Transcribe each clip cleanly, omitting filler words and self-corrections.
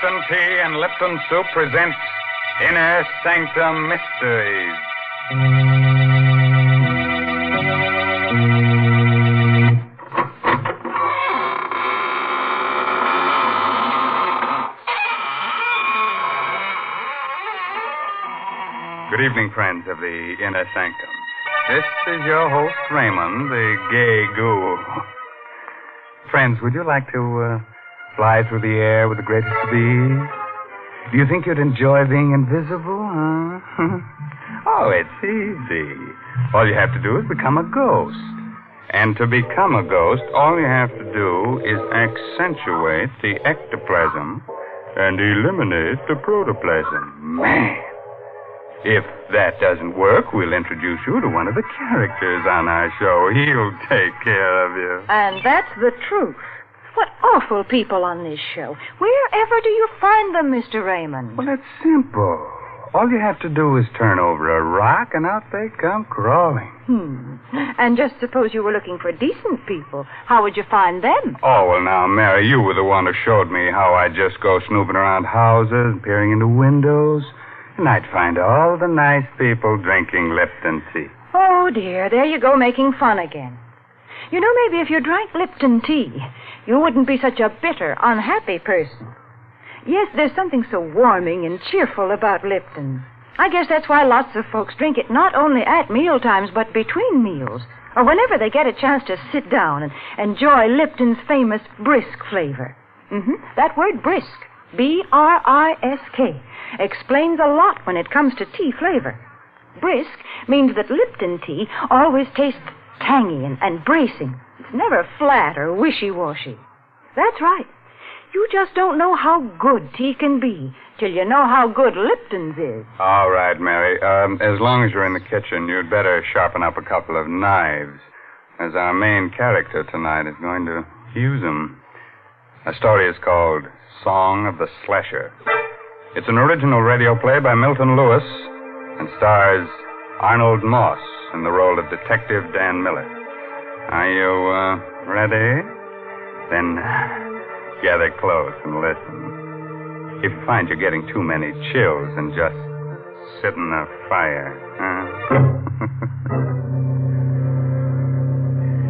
Lipton Tea and Lipton Soup presents Inner Sanctum Mysteries. Good evening, friends of the Inner Sanctum. This is your host, Raymond, the gay ghoul. Friends, would you like to fly through the air with the greatest speed? Do you think you'd enjoy being invisible, huh? Oh, it's easy. All you have to do is become a ghost. And to become a ghost, all you have to do is accentuate the ectoplasm and eliminate the protoplasm. Man! If that doesn't work, we'll introduce you to one of the characters on our show. He'll take care of you. And that's the truth. What awful people on this show. Wherever do you find them, Mr. Raymond? Well, it's simple. All you have to do is turn over a rock, and out they come crawling. And just suppose you were looking for decent people. How would you find them? Oh, well, now, Mary, you were the one who showed me how I just go snooping around houses, peering into windows, and I'd find all the nice people drinking Lipton tea. Oh, dear, there you go making fun again. You know, maybe if you drank Lipton tea, you wouldn't be such a bitter, unhappy person. Yes, there's something so warming and cheerful about Lipton. I guess that's why lots of folks drink it not only at mealtimes, but between meals, or whenever they get a chance to sit down and enjoy Lipton's famous brisk flavor. That word brisk, B-R-I-S-K, explains a lot when it comes to tea flavor. Brisk means that Lipton tea always tastes tangy and bracing. It's never flat or wishy-washy. That's right. You just don't know how good tea can be till you know how good Lipton's is. All right, Mary. As long as you're in the kitchen, you'd better sharpen up a couple of knives, as our main character tonight is going to use them. Our story is called Song of the Slasher. It's an original radio play by Milton Lewis and stars Arnold Moss in the role of Detective Dan Miller. Are you ready? Then gather close and listen. If you find you're getting too many chills, then just sit in the fire.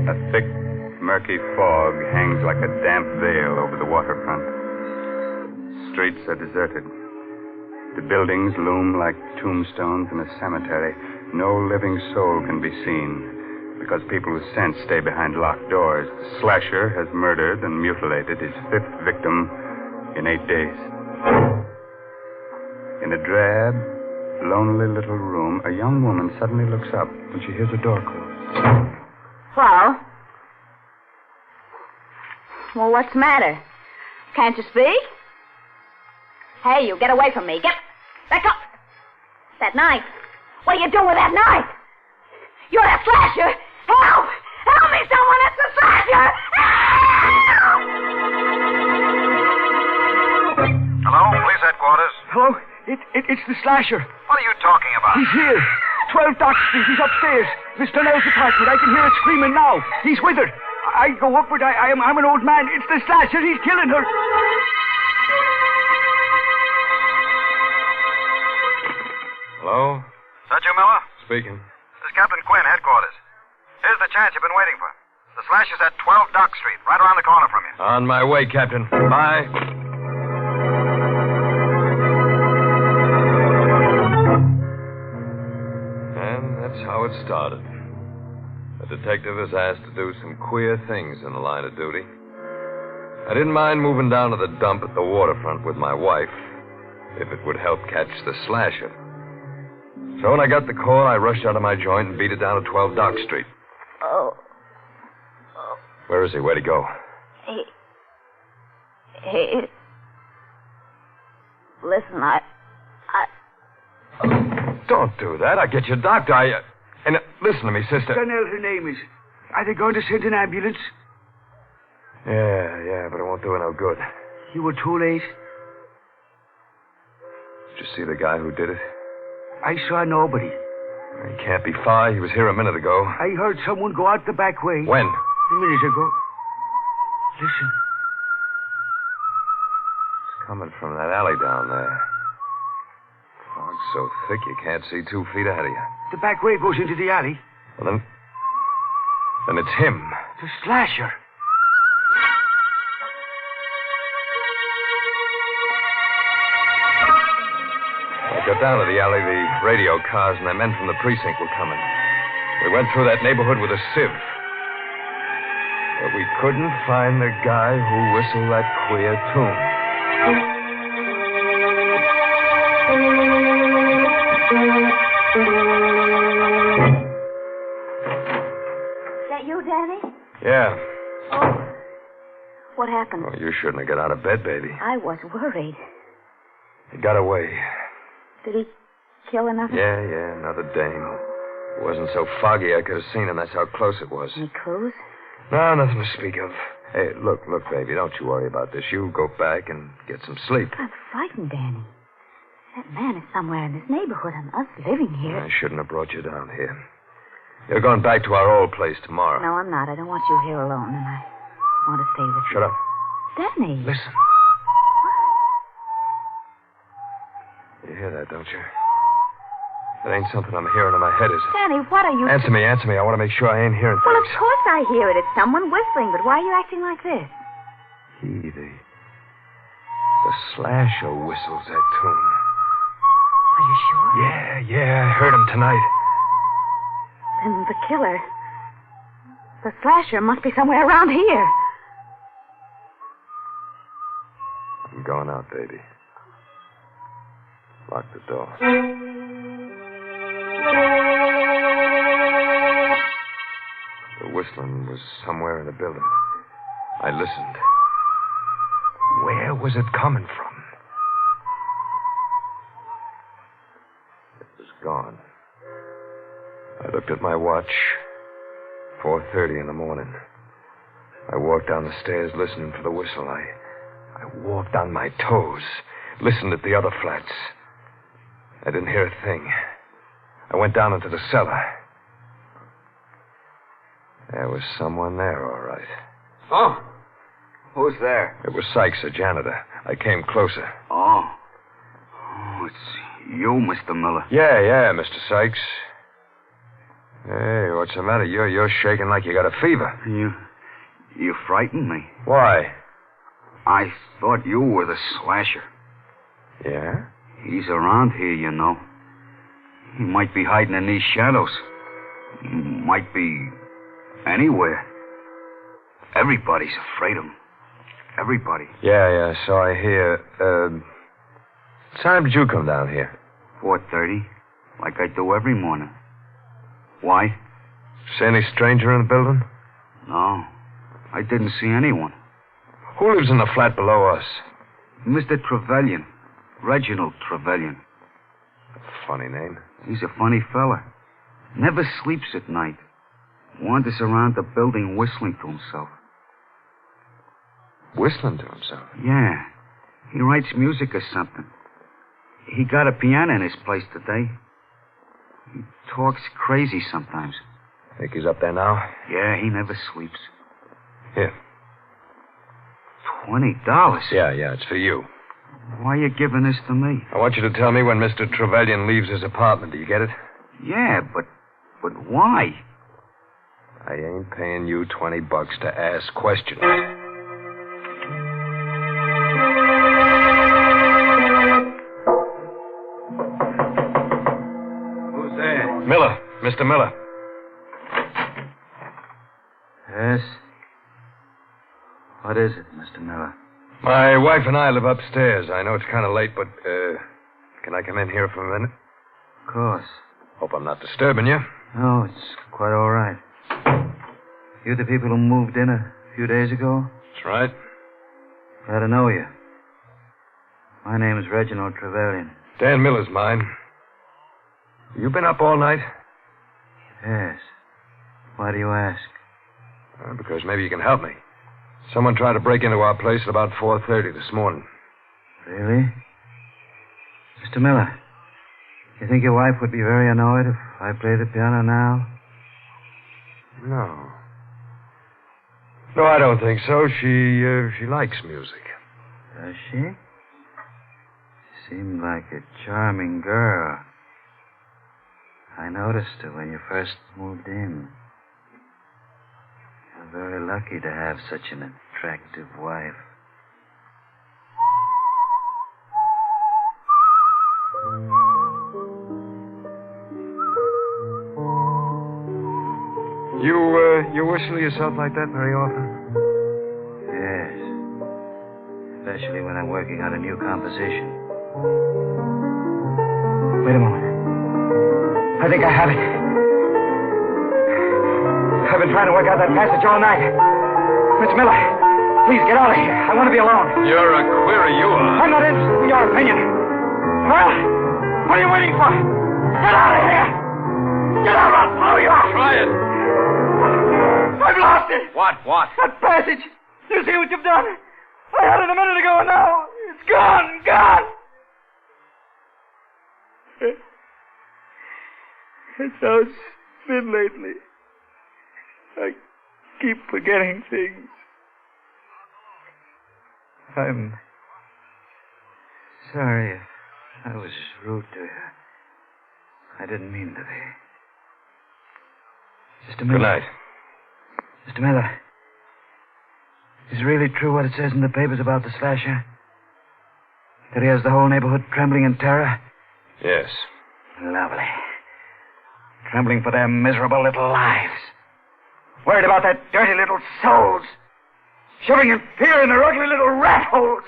A thick, murky fog hangs like a damp veil over the waterfront. Streets are deserted. The buildings loom like tombstones in a cemetery. No living soul can be seen because people with sense stay behind locked doors. The slasher has murdered and mutilated his fifth victim in 8 days. In a drab, lonely little room, a young woman suddenly looks up when she hears a door close. Well, what's the matter? Can't you speak? Hey, you get away from me. Get back up. That knife. What are you doing with that knife? You're a slasher. Help! Help me, someone! It's the slasher! Help! Hello, police headquarters. Hello? It's the slasher. What are you talking about? He's here. 12 Dock Street. He's upstairs. Mr. Nell's apartment. I can hear it screaming now. He's with her. I go upward. I'm an old man. It's the slasher. He's killing her. Hello? Is that you, Miller? Speaking. This is Captain Quinn, headquarters. Here's the chance you've been waiting for. The slasher's at 12 Dock Street, right around the corner from you. On my way, Captain. Bye. And that's how it started. The detective was asked to do some queer things in the line of duty. I didn't mind moving down to the dump at the waterfront with my wife, if it would help catch the slasher. So when I got the call, I rushed out of my joint and beat it down to 12 Dock Street. Oh. Where is he? Where'd he go? He... Listen, I... Don't do that. I'll get you a doctor. And listen to me, sister. Donnell, her name is. Are they going to send an ambulance? Yeah, but it won't do her no good. You were too late. Did you see the guy who did it? I saw nobody. He can't be far. He was here a minute ago. I heard someone go out the back way. When? A minute ago. Listen. Coming from that alley down there. Fog's so thick you can't see 2 feet ahead of you. The back way goes into the alley. Well, then it's him. The slasher. I got down to the alley, the radio cars and the men from the precinct were coming. We went through that neighborhood with a sieve. But we couldn't find the guy who whistled that queer tune. Is that you, Danny? Yeah. Oh. What happened? Well, you shouldn't have got out of bed, baby. I was worried. He got away. Did he kill another? Yeah, another dame. It wasn't so foggy I could have seen him. That's how close it was. Any clues? No, nothing to speak of. Hey, look, baby, don't you worry about this. You go back and get some sleep. I'm frightened, Danny. That man is somewhere in this neighborhood and us living here. I shouldn't have brought you down here. You're going back to our old place tomorrow. No, I'm not. I don't want you here alone, and I want to stay with you. Shut up. Danny. Listen. You hear that, don't you? That ain't something I'm hearing in my head, is it? Danny, what are you... Answer me. I want to make sure I ain't hearing Well, of things. course I hear it. It's someone whistling, but why are you acting like this? The slasher whistles that tune. Are you sure? Yeah, I heard him tonight. Then the killer... The slasher must be somewhere around here. I'm going out, baby. Lock the door. The whistling was somewhere in the building. I listened. Where was it coming from? It was gone. I looked at my watch. 4:30 in the morning. I walked down the stairs listening for the whistle. I walked on my toes, listened at the other flats. I didn't hear a thing. I went down into the cellar. There was someone there, all right. Oh? Who's there? It was Sykes, the janitor. I came closer. Oh, it's you, Mr. Miller. Yeah, Mr. Sykes. Hey, what's the matter? You're shaking like you got a fever. You frightened me. Why? I thought you were the slasher. Yeah? He's around here, you know. He might be hiding in these shadows. He might be anywhere. Everybody's afraid of him. Everybody. Yeah, so I hear. What time did you come down here? 4:30, like I do every morning. Why? See any stranger in the building? No, I didn't see anyone. Who lives in the flat below us? Mr. Trevelyan. Reginald Trevelyan. Funny name. He's a funny fella. Never sleeps at night. Wanders around the building whistling to himself. Whistling to himself? Yeah. He writes music or something. He got a piano in his place today. He talks crazy sometimes. Think he's up there now? Yeah, he never sleeps. Here. $20? Yeah, it's for you. Why are you giving this to me? I want you to tell me when Mr. Trevelyan leaves his apartment. Do you get it? Yeah, but why? I ain't paying you $20 to ask questions. Who's there? Miller. Mr. Miller. Yes? What is it, Mr. Miller? My wife and I live upstairs. I know it's kind of late, but, can I come in here for a minute? Of course. Hope I'm not disturbing you. No, it's quite all right. You the people who moved in a few days ago? That's right. Glad to know you. My name is Reginald Trevelyan. Dan Miller's mine. You been up all night? Yes. Why do you ask? Because maybe you can help me. Someone tried to break into our place at about 4:30 this morning. Really? Mr. Miller, you think your wife would be very annoyed if I played the piano now? No, I don't think so. She likes music. Does she? seemed like a charming girl. I noticed her when you first moved in. You're very lucky to have such an attractive wife. You whistle yourself like that very often? Yes. Especially when I'm working on a new composition. Wait a moment. I think I have it. I've been trying to work out that passage all night. Miss Miller, please get out of here. I want to be alone. You're a query, you are. I'm not interested in your opinion. Well, what are you waiting for? Get out of here! Get out, I'll blow you out! Try it. I've lost it! What? That passage! You see what you've done? I had it a minute ago and now it's gone! It's how it's been lately. I keep forgetting things. I'm sorry if I was rude to you. I didn't mean to be. Mr. Miller. Good night. Mr. Miller. Is it really true what it says in the papers about the slasher? That he has the whole neighborhood trembling in terror? Yes. Lovely. Trembling for their miserable little lives. Worried about their dirty little souls. Shivering in fear in their ugly little rat holes.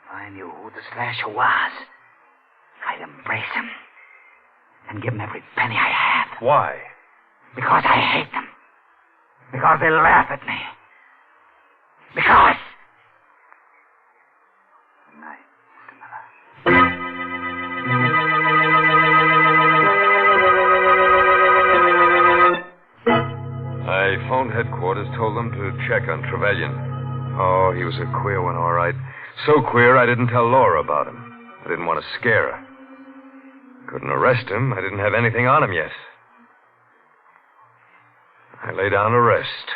If I knew who the slasher was, I'd embrace him. And give him every penny I have. Why? Because I hate them. Because they laugh at me. Because... Good night, Mr. Miller. I phoned headquarters, told them to check on Trevelyan. Oh, he was a queer one, all right. So queer I didn't tell Laura about him. I didn't want to scare her. Couldn't arrest him. I didn't have anything on him yet. I lay down to rest.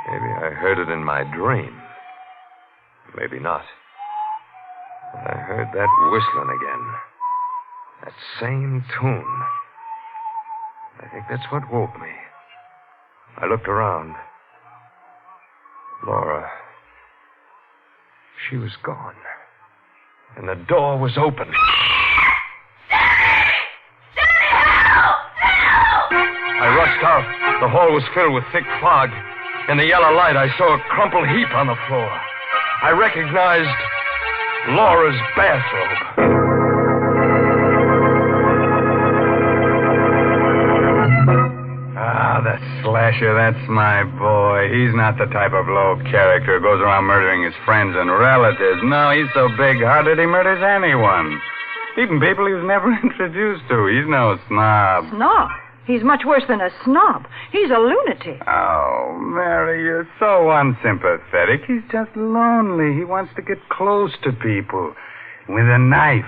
Maybe I heard it in my dream. Maybe not. But I heard that whistling again. That same tune. I think that's what woke me. I looked around. Laura. She was gone. And the door was open. I rushed out. The hall was filled with thick fog. In the yellow light, I saw a crumpled heap on the floor. I recognized Laura's bathrobe. The slasher, that's my boy. He's not the type of low character who goes around murdering his friends and relatives. No, he's so big-hearted he murders anyone. Even people he was never introduced to. He's no snob. Snob? He's much worse than a snob. He's a lunatic. Oh, Mary, you're so unsympathetic. He's just lonely. He wants to get close to people with a knife.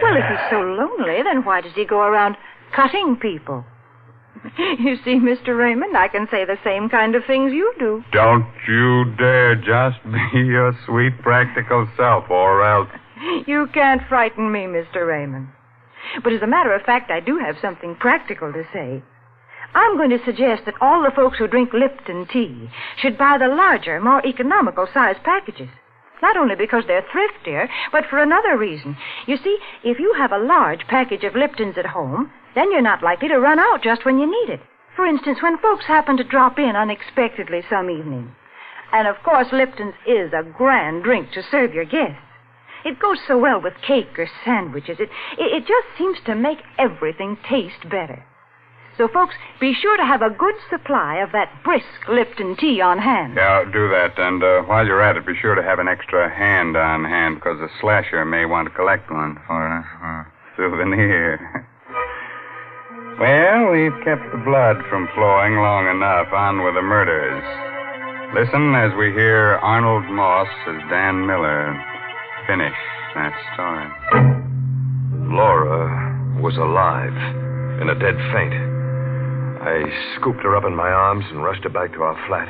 Well, if he's so lonely, then why does he go around cutting people? You see, Mr. Raymond, I can say the same kind of things you do. Don't you dare just be your sweet, practical self, or else... You can't frighten me, Mr. Raymond. But as a matter of fact, I do have something practical to say. I'm going to suggest that all the folks who drink Lipton tea should buy the larger, more economical size packages. Not only because they're thriftier, but for another reason. You see, if you have a large package of Liptons at home, then you're not likely to run out just when you need it. For instance, when folks happen to drop in unexpectedly some evening. And, of course, Lipton's is a grand drink to serve your guests. It goes so well with cake or sandwiches. It just seems to make everything taste better. So, folks, be sure to have a good supply of that brisk Lipton tea on hand. Yeah, do that. And while you're at it, be sure to have an extra hand on hand, because the slasher may want to collect one for a souvenir. Well, we've kept the blood from flowing long enough. On with the murders. Listen as we hear Arnold Moss as Dan Miller finish that story. Laura was alive, in a dead faint. I scooped her up in my arms and rushed her back to our flat.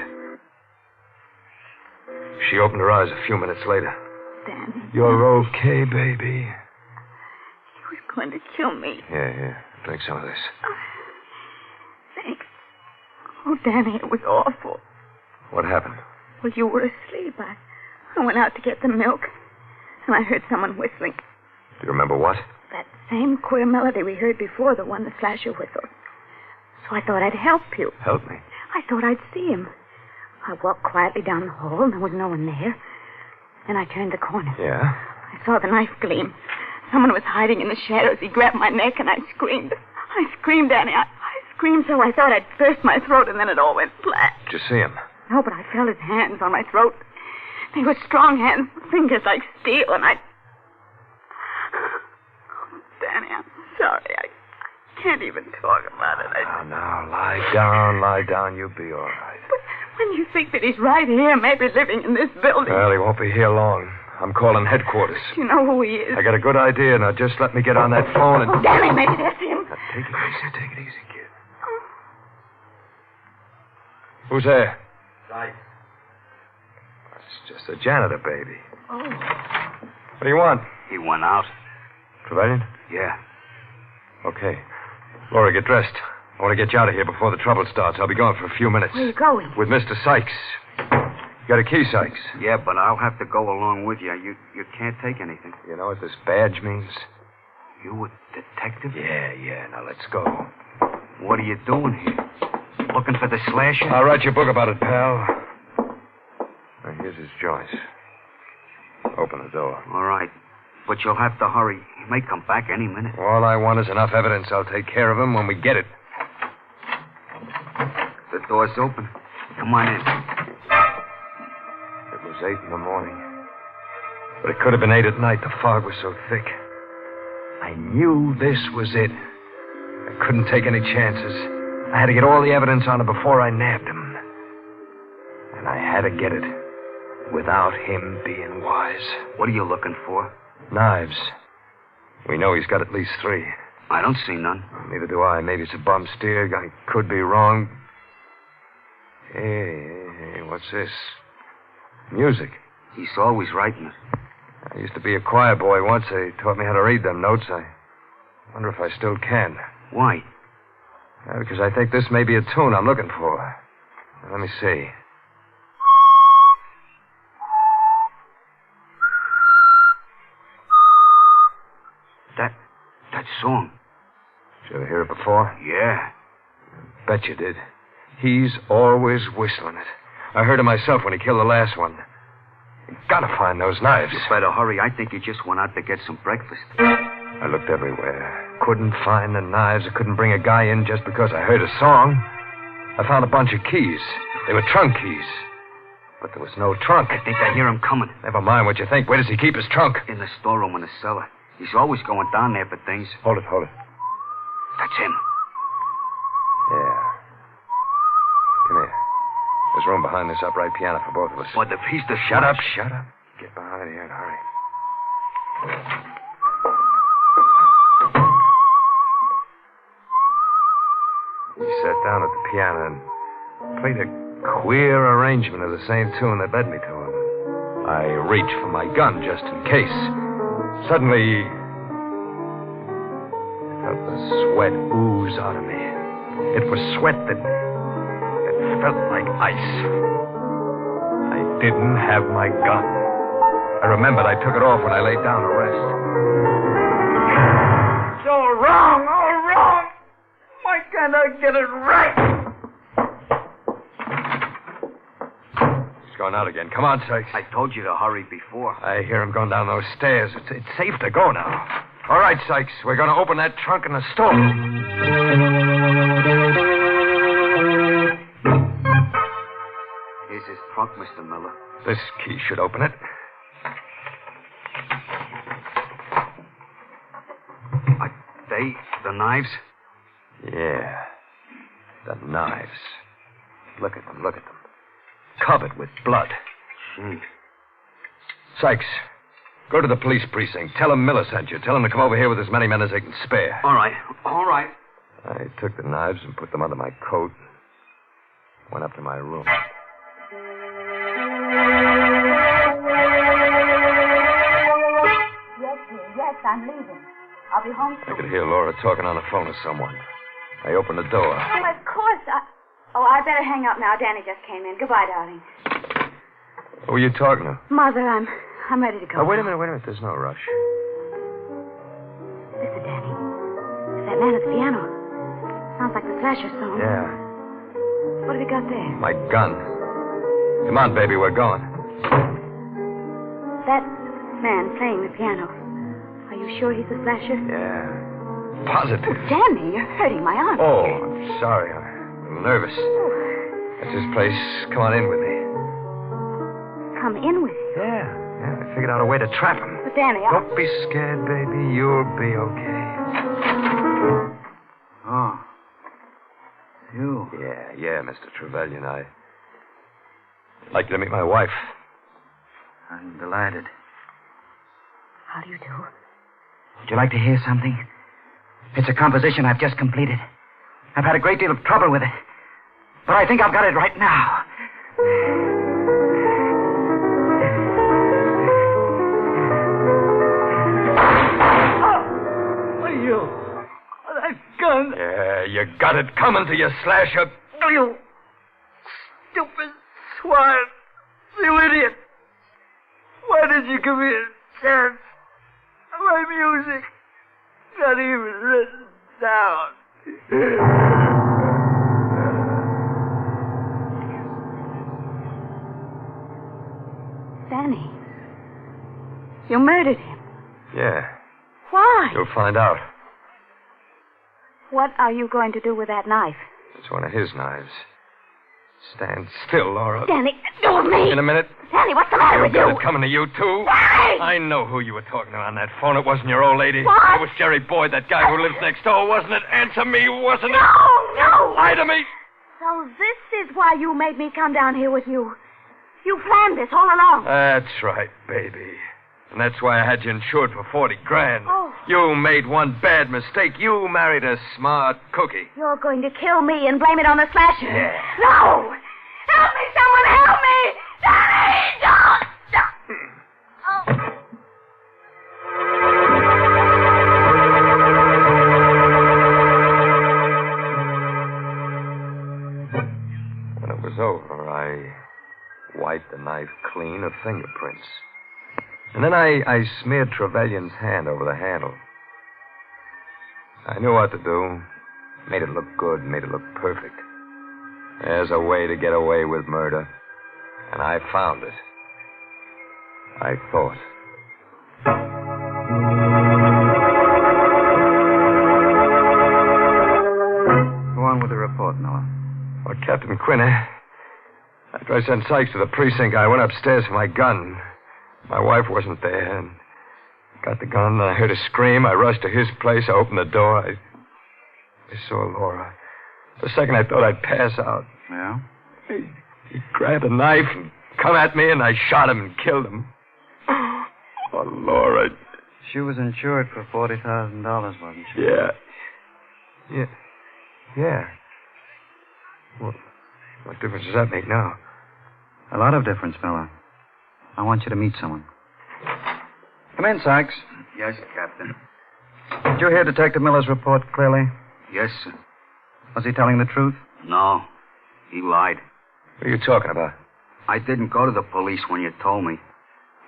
She opened her eyes a few minutes later. Danny. You're okay, baby. He was going to kill me. Yeah. Drink some of this. Thanks. Oh, Danny, it was awful. What happened? Well, you were asleep. I went out to get the milk, and I heard someone whistling. Do you remember what? That same queer melody we heard before, the one the slasher whistled. So I thought I'd help you. Help me? I thought I'd see him. I walked quietly down the hall, and there was no one there. Then I turned the corner. Yeah? I saw the knife gleam. Someone was hiding in the shadows. He grabbed my neck, and I screamed. I screamed, Danny. I screamed so I thought I'd burst my throat, and then it all went flat. Did you see him? No, but I felt his hands on my throat. They were strong hands, fingers like steel, and I... Oh, Danny, I'm sorry. I can't even talk about it. Now, lie down. You'll be all right. But when you think that he's right here, maybe living in this building... Well, he won't be here long. I'm calling headquarters. Do you know who he is? I got a good idea. Now, just let me get on that phone and... Oh, Danny, maybe that's him. Now, take it easy, kid. Who's there? Right. It's just a janitor, baby. Oh. What do you want? He went out. Trevelyan? Yeah. Okay. Laura, get dressed. I want to get you out of here before the trouble starts. I'll be gone for a few minutes. Where are you going? With Mr. Sykes. You got a key, Sykes? Yeah, but I'll have to go along with you. You can't take anything. You know what this badge means? You a detective? Yeah. Now, let's go. What are you doing here? Looking for the slasher? I'll write you a book about it, pal. Now, here's his joint. Open the door. All right. But you'll have to hurry. He may come back any minute. All I want is enough evidence. I'll take care of him when we get it. The door's open. Come on in. It was 8 in the morning. But it could have been 8 at night. The fog was so thick. I knew this was it. I couldn't take any chances. I had to get all the evidence on him before I nabbed him. And I had to get it without him being wise. What are you looking for? Knives. We know he's got at least 3. I don't see none. Neither do I. Maybe it's a bum steer. I could be wrong. Hey, what's this? Music. He's always writing it. I used to be a choir boy once. They taught me how to read them notes. I wonder if I still can. Why? Because I think this may be a tune I'm looking for. Let me see. That song. Did you ever hear it before? Yeah. Bet you did. He's always whistling it. I heard it myself when he killed the last one. You gotta find those knives. You better hurry. I think he just went out to get some breakfast. I looked everywhere. Couldn't find the knives. I couldn't bring a guy in just because I heard a song. I found a bunch of keys. They were trunk keys. But there was no trunk. I think I hear him coming. Never mind what you think. Where does he keep his trunk? In the storeroom in the cellar. He's always going down there for things. Hold it. That's him. Yeah. Come here. There's room behind this upright piano for both of us. But if he's the... Shut up. Get behind here and hurry. He sat down at the piano and played a queer arrangement of the same tune that led me to him. I reached for my gun just in case. Suddenly, I felt the sweat ooze out of me. It was sweat that felt like ice. I didn't have my gun. I remembered I took it off when I laid down to rest. It's all wrong. Why can't I get it right? He's going out again. Come on, Sykes. I told you to hurry before. I hear him going down those stairs. It's safe to go now. All right, Sykes. We're going to open that trunk in the storeroom. Here's his trunk, Mr. Miller. This key should open it. Are they the knives? Yeah. The knives. Look at them. Covered with blood. Gee. Sykes, go to the police precinct. Tell them Miller sent you. Tell them to come over here with as many men as they can spare. All right. I took the knives and put them under my coat. Went up to my room. Yes, dear. Yes, I'm leaving. I'll be home I soon. could hear Laura talking on the phone to someone. I opened the door. Oh, of course. I better hang up now. Danny just came in. Goodbye, darling. Who are you talking to? Mother, I'm ready to go. Oh, wait a minute. There's no rush. Listen, Danny. It's that man at the piano. Sounds like the Slasher song. Yeah, What have you got there? my gun. Come on, baby, we're going. That man playing the piano. Are you sure he's the Slasher? Yeah. Positive. Oh, Danny, you're hurting my arm. Oh, I'm sorry. I'm a little nervous. That's his place. Come on in with me. Come in with you. Yeah. I figured out a way to trap him. But, Danny, Don't be scared, baby. You'll be okay. Oh. You. Yeah, Mr. Trevelyan. I'd like you to meet my wife. I'm delighted. How do you do? Would you like to hear something? It's a composition I've just completed. I've had a great deal of trouble with it. But I think I've got it right now. That gun. Yeah, you got it coming to you, Slasher. You stupid swine. You idiot. Why did you give me a chance? My music. Not even written down. Danny. You murdered him. Yeah, Why? you'll find out. What are you going to do with that knife? It's one of his knives. Stand still, Laura. Danny, do with me. In a minute. Danny, what's the matter You with got you? it coming to you, too. Danny! I know who you were talking to on that phone. It wasn't your old lady. What? It was Jerry Boyd, that guy who lives next door, wasn't it? Answer me, wasn't it? No! Lie to me. So this is why you made me come down here with you. You planned this all along. That's right, baby. And that's why I had you insured for $40,000. Oh. You made one bad mistake. You married a smart cookie. You're going to kill me and blame it on the Slasher. Yeah. No! Help me, someone help me! Danny, don't! Oh. When it was over, I wiped the knife clean of fingerprints. And then I smeared Trevelyan's hand over the handle. I knew what to do. Made it look good, made it look perfect. There's a way to get away with murder. And I found it. I thought. Go on with the report, Noah. Well, Captain Quinn, after I sent Sykes to the precinct, I went upstairs for my gun. My wife wasn't there, and got the gun, and I heard a scream. I rushed to his place. I opened the door. I saw Laura. For a second, I thought I'd pass out. Yeah? He grabbed a knife and come at me, and I shot him and killed him. Oh, Laura. She was insured for $40,000, wasn't she? Yeah. Well, what difference does that make now? A lot of difference, fella. I want you to meet someone. Come in, Sykes. Yes, Captain. Did you hear Detective Miller's report clearly? Yes, sir. Was he telling the truth? No, he lied. What are you talking about? I didn't go to the police when you told me.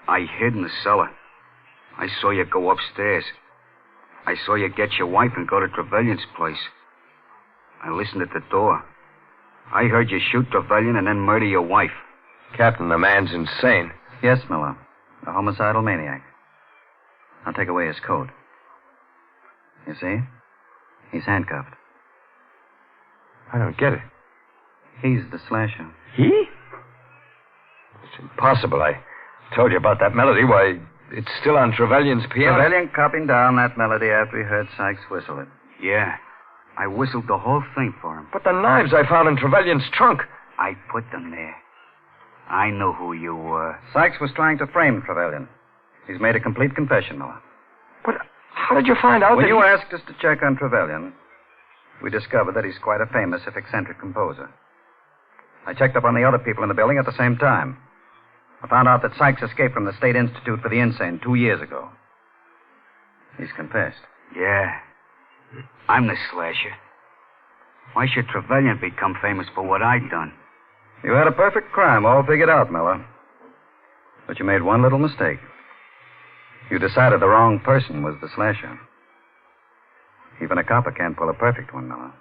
I hid in the cellar. I saw you go upstairs. I saw you get your wife and go to Trevelyan's place. I listened at the door. I heard you shoot Trevelyan and then murder your wife. Captain, the man's insane. Yes, Miller. A homicidal maniac. I'll take away his coat. You see? He's handcuffed. I don't get it. He's the slasher. He? It's impossible. I told you about that melody. Why, it's still on Trevelyan's piano. Trevelyan copied down that melody after he heard Sykes whistle it. Yeah, I whistled the whole thing for him. But the knives I found in Trevelyan's trunk. I put them there. I know who you were. Sykes was trying to frame Trevelyan. He's made a complete confession, Miller. But how did you find out When that you asked us to check on Trevelyan, we discovered that he's quite a famous, if eccentric composer. I checked up on the other people in the building at the same time. I found out that Sykes escaped from the State Institute for the Insane 2 years ago. He's confessed. Yeah. I'm the slasher. Why should Trevelyan become famous for what I'd done? You had a perfect crime all figured out, Miller. But you made one little mistake. You decided the wrong person was the slasher. Even a copper can't pull a perfect one, Miller.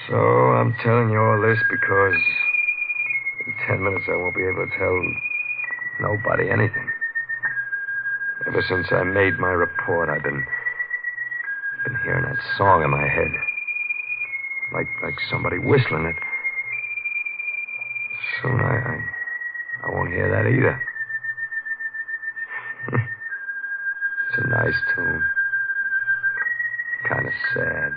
So I'm telling you all this because in 10 minutes I won't be able to tell nobody anything. Ever since I made my report, I've been hearing that song in my head. Like somebody whistling it. Soon I won't hear that either. It's a nice tune. Kind of sad.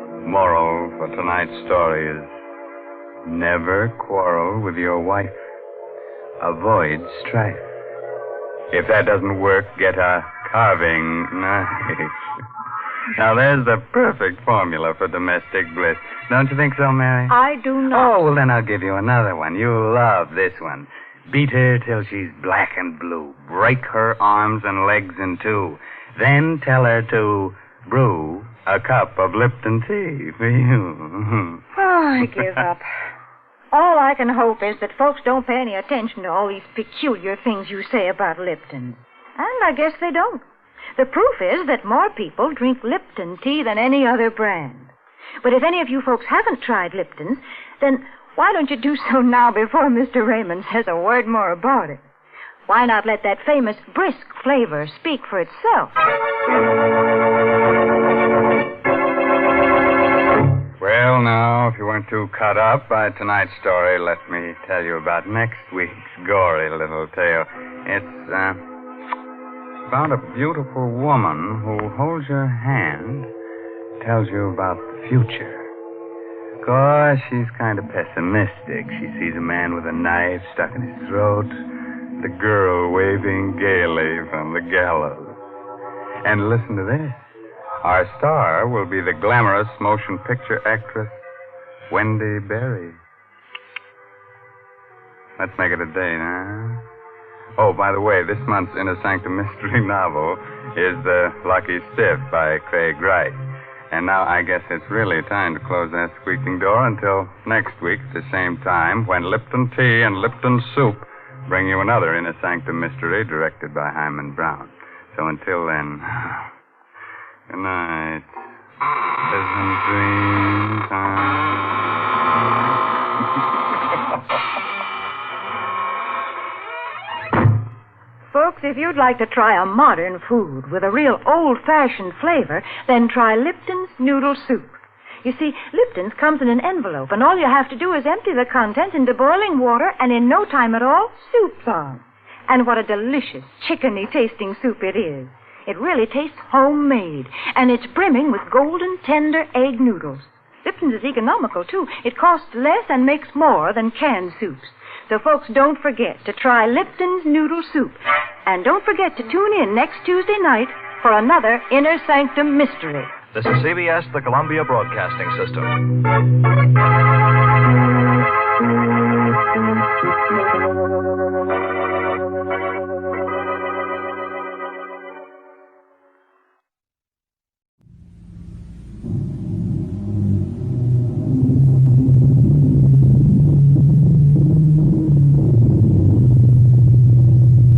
The moral for tonight's story is never quarrel with your wife. Avoid strife. If that doesn't work, get a carving knife. Now, there's the perfect formula for domestic bliss. Don't you think so, Mary? I do not. Oh, well, then I'll give you another one. You'll love this one. Beat her till she's black and blue. Break her arms and legs in two. Then tell her to brew a cup of Lipton tea for you. Oh, I give up. All I can hope is that folks don't pay any attention to all these peculiar things you say about Lipton. And I guess they don't. The proof is that more people drink Lipton tea than any other brand. But if any of you folks haven't tried Lipton's, then why don't you do so now before Mr. Raymond says a word more about it? Why not let that famous brisk flavor speak for itself? Well, now, if you weren't too cut up by tonight's story, let me tell you about next week's gory little tale. It's about a beautiful woman who holds your hand, tells you about the future. Of course, she's kind of pessimistic. She sees a man with a knife stuck in his throat, the girl waving gaily from the gallows. And listen to this. Our star will be the glamorous motion picture actress, Wendy Berry. Let's make it a date, huh? Oh, by the way, this month's Inner Sanctum mystery novel is The Lucky Stiff by Craig Wright. And now I guess it's really time to close that squeaking door until next week at the same time when Lipton Tea and Lipton Soup bring you another Inner Sanctum mystery directed by Hyman Brown. So until then... Good night. Pleasant dream time. Folks, if you'd like to try a modern food with a real old-fashioned flavor, then try Lipton's Noodle Soup. You see, Lipton's comes in an envelope, and all you have to do is empty the contents into boiling water, and in no time at all, soup's on. And what a delicious, chickeny-tasting soup it is. It really tastes homemade, and it's brimming with golden, tender egg noodles. Lipton's is economical, too. It costs less and makes more than canned soups. So, folks, don't forget to try Lipton's Noodle Soup. And don't forget to tune in next Tuesday night for another Inner Sanctum mystery. This is CBS, the Columbia Broadcasting System.